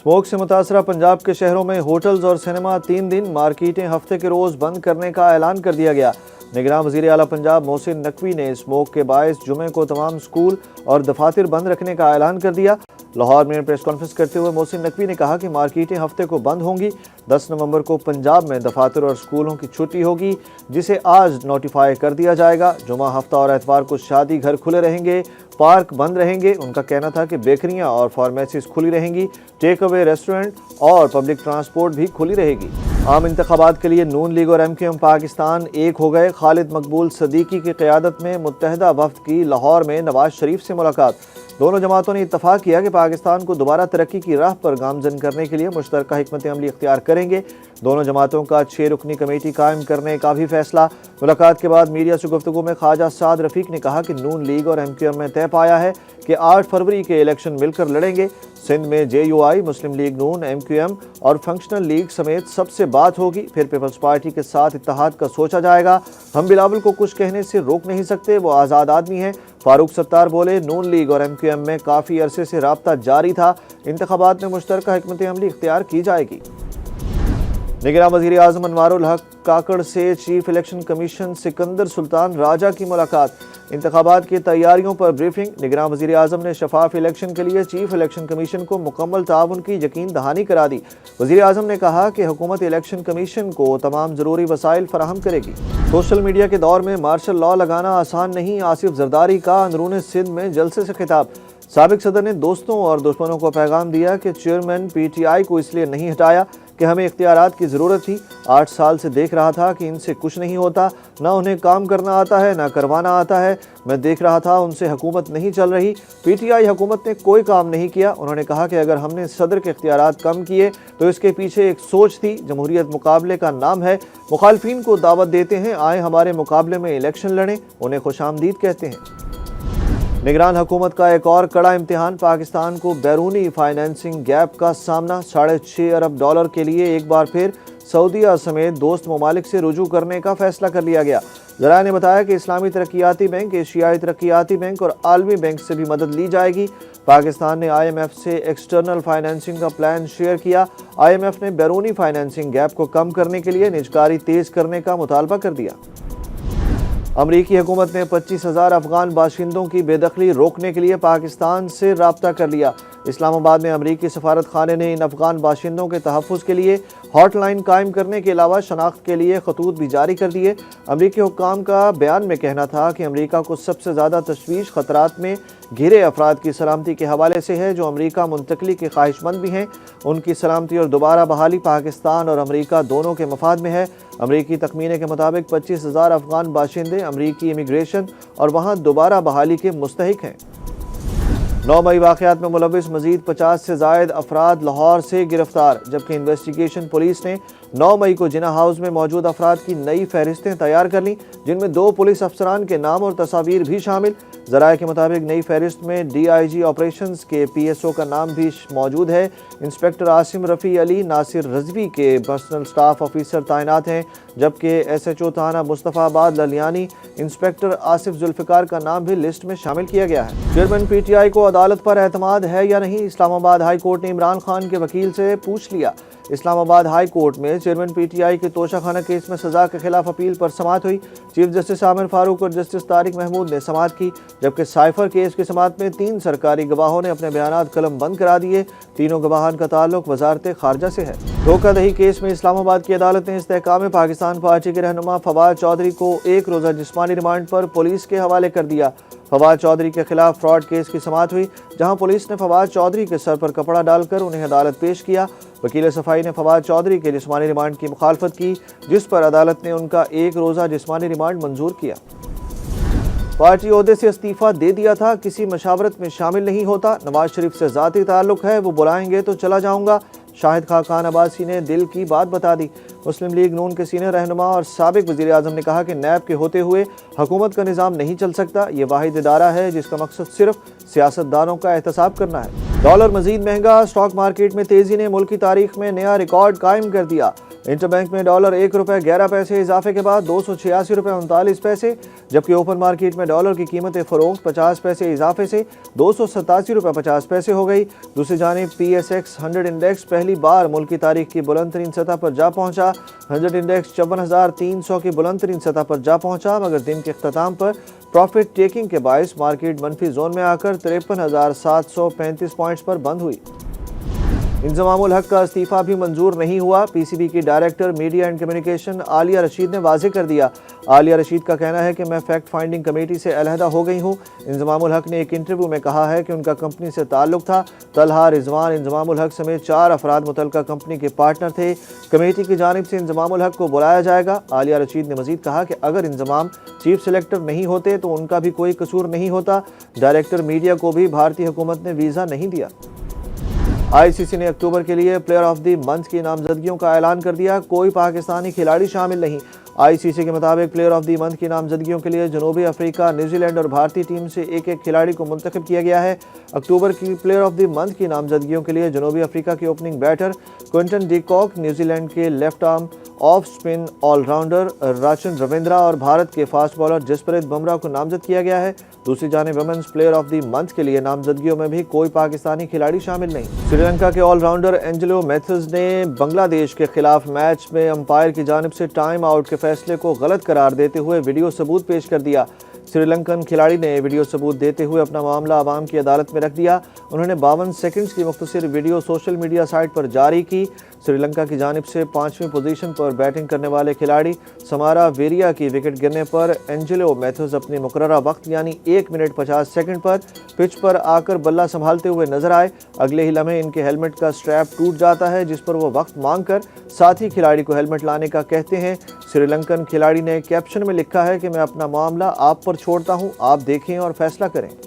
Smoke से मुतासरा पंजाब के शहरों में होटल्स और सिनेमा 3 दिन, मार्केटें हफ्ते के रोज बंद करने का ऐलान कर दिया गया। निगरान वज़ीर आला पंजाब मोहसिन नकवी ने स्मोक के बायस जुमे को तमाम स्कूल और दफातर बंद रखने का ऐलान कर दिया। लाहौर में प्रेस कॉन्फ्रेंस करते हुए मोहसिन नकवी ने कहा कि मार्केटें हफ्ते को बंद होंगी। 10 नवंबर को पंजाब में दफातर और स्कूलों की छुट्टी होगी, जिसे आज नोटिफाई कर दिया जाएगा। जुमा, हफ्ता और एतवार को शादी घर खुले रहेंगे, पार्क बंद रहेंगे। उनका कहना था कि बेकरियां और फार्मेसीज खुली रहेंगी, टेक अवे रेस्टोरेंट और पब्लिक ट्रांसपोर्ट भी खुली रहेगी। आम इंतखाबात के लिए नून लीग और MQM पाकिस्तान एक हो गए। खालिद मकबूल सदीकी की क़यादत में मुत्तहिदा वफ़द की लाहौर में नवाज शरीफ से मुलाकात। दोनों जमातों ने इत्तफाक किया कि पाकिस्तान को दोबारा तरक्की की राह पर गामजन करने के लिए मुश्तरका हिकमत अमली इख्तियार करेंगे। दोनों जमातों का 6 रुकनी कमेटी कायम करने का भी फैसला। मुलाकात के बाद मीडिया से गुफ्तगू में ख्वाजा साद रफीक ने कहा कि नून लीग और MQM में तय पाया है कि 8 फरवरी के इलेक्शन मिलकर लड़ेंगे। सिंध में JUI, मुस्लिम लीग नून, MQM और फंक्शनल लीग समेत सबसे बात होगी, फिर पीपल्स पार्टी के साथ इत्तेहाद का सोचा जाएगा। हम बिलावल को कुछ कहने से रोक नहीं सकते, वो आज़ाद आदमी हैं। फारूक सत्तार बोले, नून लीग और MQM में काफ़ी अरसे से राब्ता जारी था, इंतखाबात में मुश्तरका हिकमत अमली इख्तियार की जाएगी। निगरान वज़ीर आज़म अनवारुल हक काकड़ से chief election commission Sikandar Sultan Raja की मुलाकात। इंतखाबात की तैयारियों पर ब्रीफिंग। निगरान वज़ीर आज़म ने शफाफ इलेक्शन के लिए चीफ इलेक्शन कमीशन को मुकम्मल ताउन की यकीन दहानी करा दी। वज़ीर आज़म ने कहा कि हुकूमत इलेक्शन कमीशन को तमाम ज़रूरी वसाइल फराहम करेगी। सोशल मीडिया के दौर में मार्शल लॉ लगाना आसान नहीं, आसिफ जरदारी का अंदरून सिंध में जलसे से खिताब। साबिक सदर ने दोस्तों और दुश्मनों को पैगाम दिया कि चेयरमैन PTI को इसलिए नहीं हटाया कि हमें इख्तियारात की ज़रूरत थी। 8 साल से देख रहा था कि इनसे कुछ नहीं होता, ना उन्हें काम करना आता है, ना करवाना आता है। मैं देख रहा था उनसे हुकूमत नहीं चल रही। PTI हुकूमत ने कोई काम नहीं किया। उन्होंने कहा कि अगर हमने सदर के इख्तियारात कम किए तो इसके पीछे एक सोच थी। जमहूरियत मुकाबले का नाम है। मुखालफिन को दावत देते हैं, आए हमारे मुकाबले में इलेक्शन लड़ें, उन्हें खुशामदीद कहते हैं। निगरान हुकूमत का एक और कड़ा इम्तिहान। पाकिस्तान को बैरूनी फाइनेंसिंग गैप का सामना। $6.5 अरब के लिए एक बार फिर सऊदीया समेत दोस्त ममालिक से रुजू करने का फैसला कर लिया गया। ज़राए ने बताया कि इस्लामी तरक्याती बैंक, एशियाई तरक्याती बैंक और आलमी बैंक से भी मदद ली जाएगी। पाकिस्तान ने IMF से एक्सटर्नल फाइनेंसिंग का प्लान शेयर किया। IMF ने बैरूनी फाइनेंसिंग गैप को कम करने के लिए निजकारी तेज करने का मुतालबा कर दिया। अमरीकी हुकूमत ने 25,000 अफगान बाशिंदों की बेदखली रोकने के लिए पाकिस्तान से राब्ता कर लिया। इस्लामाबाद में अमरीकी सफारत खाने ने इन अफगान बाशिंदों के तहफ़्फ़ुज़ के लिए हॉटलाइन कायम करने के अलावा शनाख्त के लिए खतूत भी जारी कर दिए। अमरीकी हुक्काम का बयान में कहना था कि अमरीका को सबसे ज़्यादा तशवीश ख़तरात में घिरे अफराद की सलामती के हवाले से है, जो अमरीका मुंतकली के ख्वाहिशमंद भी हैं। उनकी सलामती और दोबारा बहाली पाकिस्तान और अमरीका दोनों के मफाद में है। अमरीकी तखमीने के मुताबिक 25,000 अफगान बाशिंदे अमरीकी इमिग्रेशन और वहाँ दोबारा बहाली के मुस्तहिक हैं। 9 मई वाक़यात में मुलविस मज़ीद 50 से ज़ायद अफराद लाहौर से गिरफ्तार, जबकि इन्वेस्टिगेशन पुलिस ने 9 मई को जिना हाउस में मौजूद अफराद की नई फहरिस्तें तैयार कर लीं, जिनमें 2 पुलिस अफसरान के नाम और तस्वीर भी शामिल। ज़राए के मुताबिक नई फहरिस्त में DIG ऑपरेशंस के PSO का नाम भी मौजूद है। इंस्पेक्टर आसिम रफ़ी अली नासिर रजवी के पर्सनल स्टाफ ऑफिसर तैनात हैं, जबकि SHO थाना मुस्तफ़ाबाद ललियानी इंस्पेक्टर आसिफ जुल्फ़िकार का नाम भी लिस्ट में शामिल किया गया है। चेयरमैन PTI को अदालत पर एतमाद है या नहीं, इस्लामाबाद हाई कोर्ट ने इमरान खान के वकील से पूछ लिया। इस्लामाबाद हाई कोर्ट में चेयरमैन PTI के तोशाखाना केस में सज़ा के खिलाफ अपील पर समाअत हुई। चीफ जस्टिस आमिर फारूक और जस्टिस तारिक महमूद ने समाअत की, जबकि साइफर केस की समाअत में 3 सरकारी गवाहों ने अपने बयानात कलम बंद करा दिए। तीनों गवाहान का ताल्लुक वजारत खारजा से है। धोखाधड़ी केस में इस्लामाबाद की अदालत ने इस्तेहकाम पाकिस्तान पार्टी के रहनुमा फवाद चौधरी को 1 रोज़ा जिस्मानी रिमांड पर पुलिस के हवाले कर दिया। फवाद चौधरी के खिलाफ फ्रॉड केस की समाअत हुई, जहां पुलिस ने फवाद चौधरी के सर पर कपड़ा डालकर उन्हें अदालत पेश किया। वकील सफाई ने फवाद चौधरी के जिस्मानी रिमांड की मुखालफत की, जिस पर अदालत ने उनका 1 रोज़ा जिस्मानी रिमांड मंजूर किया। पार्टी ओहदे से इस्तीफ़ा दे दिया था, किसी मशावरत में शामिल नहीं होता। नवाज शरीफ से ज़ाती ताल्लुक़ है, वो बुलाएंगे तो चला जाऊँगा। शाहिद खाकान अब्बासी ने दिल की बात बता दी। मुस्लिम लीग नून के सीनियर रहनुमा और साबिक वज़ीर आज़म ने कहा कि नैब के होते हुए हुकूमत का निज़ाम नहीं चल सकता। ये वाहिद इदारा है जिसका मकसद सिर्फ सियासतदानों का एहतसाब करना है। डॉलर मजीद महंगा। स्टॉक मार्केट में तेज़ी ने मुल्क की तारीख में नया रिकॉर्ड कायम कर दिया। इंटर बैंक में डॉलर 1 रुपये 11 पैसे इजाफे के बाद 286 रुपये 39 पैसे, जबकि ओपन मार्केट में डॉलर की कीमतें फरोख्त 50 पैसे इजाफे से 287 रुपये 50 पैसे हो गई। दूसरी जानिब PSX 100 इंडेक्स पहली बार मुल्क की तारीख की बुलंद तरीन सतह पर जा पहुंचा। 100 इंडेक्स 54,300 की बुलंद तरीन सतह पर जा पहुंचा, मगर दिन के अख्ताम पर प्रॉफिट टेकिंग के बायस मार्केट मनफी जोन में आकर 53,735 पॉइंट्स पर बंद हुई। इंजमामुल हक का इस्तीफा भी मंजूर नहीं हुआ। PCB की director media and communication Alia Rashid ने वाज़ेह कर दिया। आलिया रशीद का कहना है कि मैं फैक्ट फाइंडिंग कमेटी से अलहदा हो गई हूँ। इंजमामुल हक ने एक इंटरव्यू में कहा है कि उनका कंपनी से ताल्लुक था। तलहा, रिजवान, इंजमामुल हक समेत 4 अफराद मुतल्लिका कंपनी के पार्टनर थे। कमेटी की जानिब से इंजमामुल हक को बुलाया जाएगा। आलिया रशीद ने मजीद कहा कि अगर इंजमाम चीफ सेलेक्टर नहीं होते तो उनका भी कोई कसूर नहीं होता। डायरेक्टर मीडिया को भी भारतीय हुकूमत ने वीज़ा नहीं दिया। ICC ने अक्टूबर के लिए प्लेयर ऑफ द मंथ की नामजदगियों का ऐलान कर दिया। कोई पाकिस्तानी खिलाड़ी शामिल नहीं। ICC के मुताबिक प्लेयर ऑफ द मंथ की नामजदगियों के लिए जनूबी अफ्रीका, न्यूजीलैंड और भारतीय टीम से एक एक खिलाड़ी को मुंतखब किया गया है। अक्टूबर की प्लेयर ऑफ द मंथ की नामजदगियों के लिए जनूबी अफ्रीका के opening batter Quinton de Kock, New Zealand के left arm off spin allrounder Rachin Ravindra और भारत के फास्ट बॉलर जसप्रीत बुमराह को नामजद किया गया है। दूसरी जानिब women's player of the month के लिए नामजदगियों में भी कोई पाकिस्तानी खिलाड़ी शामिल नहीं। श्रीलंका के ऑलराउंडर एंजेलो मैथ्यूज ने बांग्लादेश के खिलाफ मैच में अंपायर की जानिब से टाइम आउट के फैसले को गलत करार देते हुए वीडियो सबूत पेश कर दिया। श्रीलंकन खिलाड़ी ने वीडियो सबूत देते हुए अपना मामला अवाम की अदालत में रख दिया। उन्होंने 52 सेकंड्स की मुख्तसर वीडियो सोशल मीडिया साइट पर जारी की। श्रीलंका की जानिब से 5वीं पोजीशन पर बैटिंग करने वाले खिलाड़ी समारा वेरिया की विकेट गिरने पर एंजेलो मैथ्यूज अपने मुकर्ररा वक्त यानी 1 मिनट 50 सेकंड पर पिच पर आकर बल्ला संभालते हुए नजर आए। अगले ही लम्हे इनके हेलमेट का स्ट्रैप टूट जाता है, जिस पर वो वक्त मांगकर साथी खिलाड़ी को हेलमेट लाने का कहते हैं। श्रीलंकन खिलाड़ी ने कैप्शन में लिखा है कि मैं अपना मामला आप पर छोड़ता हूं, आप देखें और फैसला करें।